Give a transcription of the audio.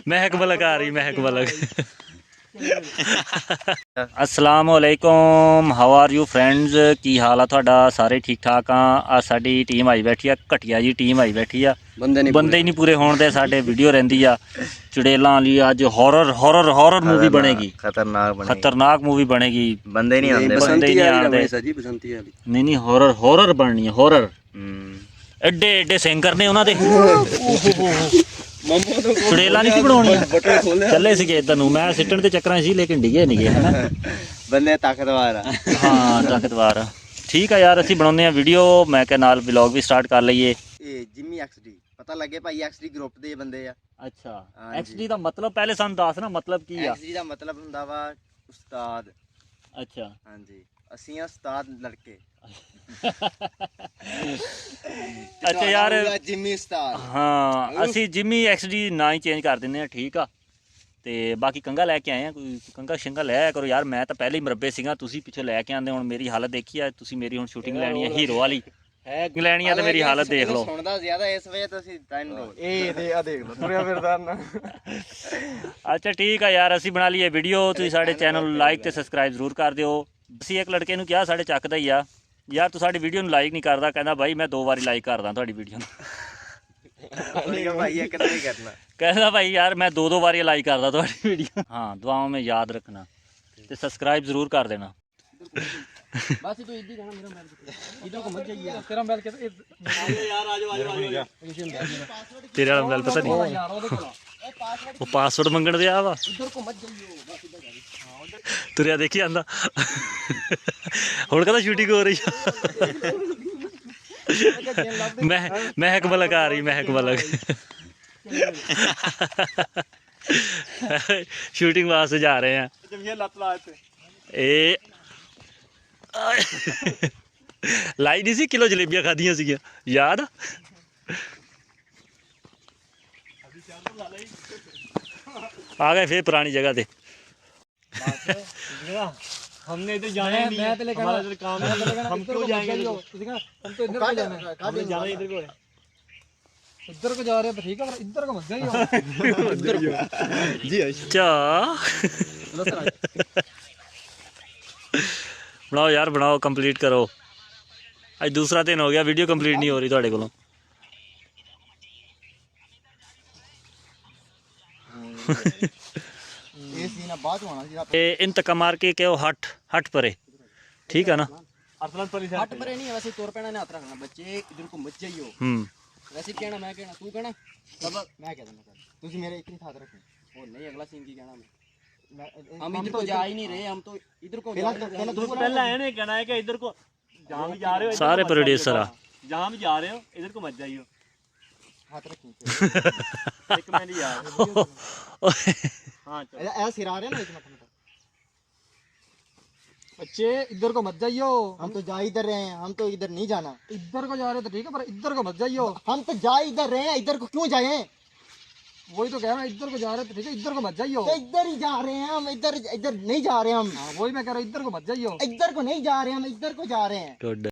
महक मलक आ रही, महक मलक। अस्सलाम वालेकुम, हाउ आर यू फ्रेंड्स, की हाल है तुहाडा? सारे ठीक ठाक हाँ। आ साडी टीम आई बैठी आ, घटिया जी टीम आई बैठी आ, बंदे ही नहीं पूरे होण दे साडे। वीडियो रहिंदी आ चुड़ेलां वाली, अज हॉरर हॉरर हॉरर मूवी बनेगी, खतरनाक मूवी बनेगी। बंदे नहीं आंदे, बंदे नहीं आंदे, नहीं नहीं हॉरर हॉरर बननी है, हॉरर। एडे एडे सिंगर ने उन्हां दे, चुड़ेला नहीं सी बनाउणियां, चले सीगे इधर नूं, मैं सिੱਟਣ ਦੇ ਚੱਕਰਾਂ ਸੀ लेकिन डिगे नहीं गए, है ना? बंदे ताकतवर आ। हाँ ताकतवर आ। ठीक है यार, ਅਸੀਂ ਬਣਾਉਂਦੇ ਆ ਵੀਡੀਓ, ਮੈਂ ਕਿਹਾ ਨਾਲ ਵਲੌਗ ਵੀ ਸਟਾਰਟ ਕਰ ਲਈਏ। ਇਹ ਜਿਮੀ ਐਕਸਡੀ ਪਤਾ ਲੱਗੇ ਭਾਈ, ਐਕਸਡੀ ਗਰੁੱਪ ਦੇ ਬੰਦੇ ਆ। ਅੱਛਾ, ਐਕਸਡੀ ਦਾ ਮਤਲਬ ਪਹਿਲੇ ਸਾਨੂੰ ਦੱਸ ਨਾ, ਮਤਲਬ ਕੀ ਆ? ਐਕਸਡੀ ਦਾ ਮਤਲਬ ਹੁੰਦਾ ਵਾ ਉਸਤਾਦ। ਅੱਛਾ ਹਾਂਜੀ, ਅਸੀਂ ਆ ਉਸਤਾਦ ਲੜਕੇ। ਅੱਛਾ ਯਾਰ, ਜਿਮੀ ਉਸਤਾਦ। ਹਾਂ ਅਸੀਂ ਜਿਮੀ ਐਕਸਡੀ ਨਾਂ ਹੀ ਚੇਂਜ ਕਰ ਦਿੰਦੇ ਆ, ਠੀਕ ਆ। ਤੇ ਬਾਕੀ ਕੰਗਾ ਲੈ ਕੇ ਆਏ ਆ, ਕੋਈ ਕੰਗਾ ਸ਼ਿੰਗਾ ਲੈ ਆਇਆ ਕਰੋ ਯਾਰ। ਮੈਂ ਤਾਂ ਪਹਿਲੇ ਹੀ ਮਰੱਬੇ ਸੀਗਾ, ਤੁਸੀਂ ਪਿੱਛੇ ਲੈ ਕੇ ਆਂਦੇ। ਹੁਣ ਮੇਰੀ ਹਾਲਤ ਦੇਖੀ ਆ ਤੁਸੀਂ, ਮੇਰੀ ਹੁਣ ਸ਼ੂਟਿੰਗ ਲੈਣੀ ਹੈ ਹੀਰੋ ਵਾਲੀ ਲੈਣੀ ਆ, ਤੇ ਮੇਰੀ ਹਾਲਤ ਦੇਖ ਲਓ। ਸੁਣਦਾ ਜ਼ਿਆਦਾ ਇਸ ਵਜ੍ਹਾ ਤੁਸੀਂ ਟਾਈਮ ਇਹ ਦੇ ਆ ਦੇਖ ਲਓ ਤੁਰਿਆ ਫਿਰਦਾ ਨਾ। ਅੱਛਾ ਠੀਕ ਆ ਯਾਰ, ਅਸੀਂ ਬਣਾ ਲਈਏ ਵੀਡੀਓ। ਤੁਸੀਂ ਸਾਡੇ ਚੈਨਲ ਨੂੰ ਲਾਈਕ ਤੇ ਸਬਸਕ੍ਰਾਈਬ ਜ਼ਰੂਰ ਕਰ ਦਿਓ। ਅਸੀਂ ਇੱਕ ਲੜਕੇ ਨੂੰ ਕਿਹਾ, ਸਾਡੇ ਚੱਕਦਾ ਹੀ ਆ, ਯਾਰ ਤੂੰ ਸਾਡੀ ਵੀਡੀਓ ਨੂੰ ਲਾਈਕ ਨਹੀਂ ਕਰਦਾ। ਕਹਿੰਦਾ ਬਾਈ ਮੈਂ 2 ਵਾਰੀ ਲਾਈਕ ਕਰਦਾ ਤੁਹਾਡੀ ਵੀਡੀਓ ਨੂੰ। ਭਾਈ ਇੱਕ ਨਹੀਂ ਕਰਨਾ, ਕਹਿੰਦਾ ਭਾਈ ਯਾਰ मैं 2 ਵਾਰੀ ਲਾਈਕ ਕਰਦਾ ਤੁਹਾਡੀ ਵੀਡੀਓ। हाँ दुआओं में याद रखना ਤੇ सब्सक्राइब जरूर कर देना। बस तू इधर कहना, मेरा मोबाइल इधर को मत जाइए, तेरा मोबाइल कैसे यार? आ जाओ तेरे वाला मोबाइल पता नहीं, वो पासवर्ड मंगण दिया वा। इधर को मत जाइए, बस इधर जाइए। तुरिया देखी आंदा हुण कहदा शूटिंग हो रही है। महक मलक आ रही, महक मलक शूटिंग वास्ते जा रहे हैं। ए लाई नहीं सी, किलो जलेबियां खादियां सी, याद आ गए फिर पुरानी जगह पे। हमने इधर जाना है, मैं तो लेकर हमारा इधर काम है, हम क्यों जाएंगे? हम तो इधर को जाना है, हमें जाना इधर को है, इधर को जा रहे हैं। ठीक है, इधर को मत जाइए, इधर को जी। अच्छा बनाओ यार, बनाओ, कंप्लीट करो। आज दूसरा दिन हो गया, वीडियो कंप्लीट नहीं हो रही थोड़े को। इंतका मार के कहो हट हट परे, ठीक है ना? हट परे नहीं, वैसे तौर पे ना हाथ रखना, बच्चे इधर को मत जाइयो। वैसे कहना, मैं कहना, तू कहना, तब मैं कह देना तुझे मेरे इतनी हाथ रखना। वो नहीं, अगला सीन की कहना हम इधर को जा ही नहीं रहे, हम तो इधर को पहला है कहना है कि इधर को जहाँ भी जा रहे हो, सारे प्रोड्यूसर आ, जहाँ भी जा रहे हो इधर को मत जाइयो, हाथ रखनी। एक मिनट यार। हाँ ऐसा सिरा रहे ना, एक मिनट बच्चे इधर को मत जाइयो। हम तो जा इधर रहे हैं, हम तो इधर नहीं जाना। इधर को जा रहे हो तो ठीक है, पर इधर को मत जाइयो। हम तो जा इधर रहे हैं, इधर को क्यों जाए? वही तो कह रहा हूँ, इधर को जा रहे हो तो ठीक है, इधर को मत जाइयो। तो इधर ही जा रहे हैं हम, इधर इधर नहीं जा रहे हम। हाँ वही मैं कह रहा हूँ, इधर को मत जाइयो। इधर को नहीं जा रहे हम, इधर को जा रहे हैं। गुड।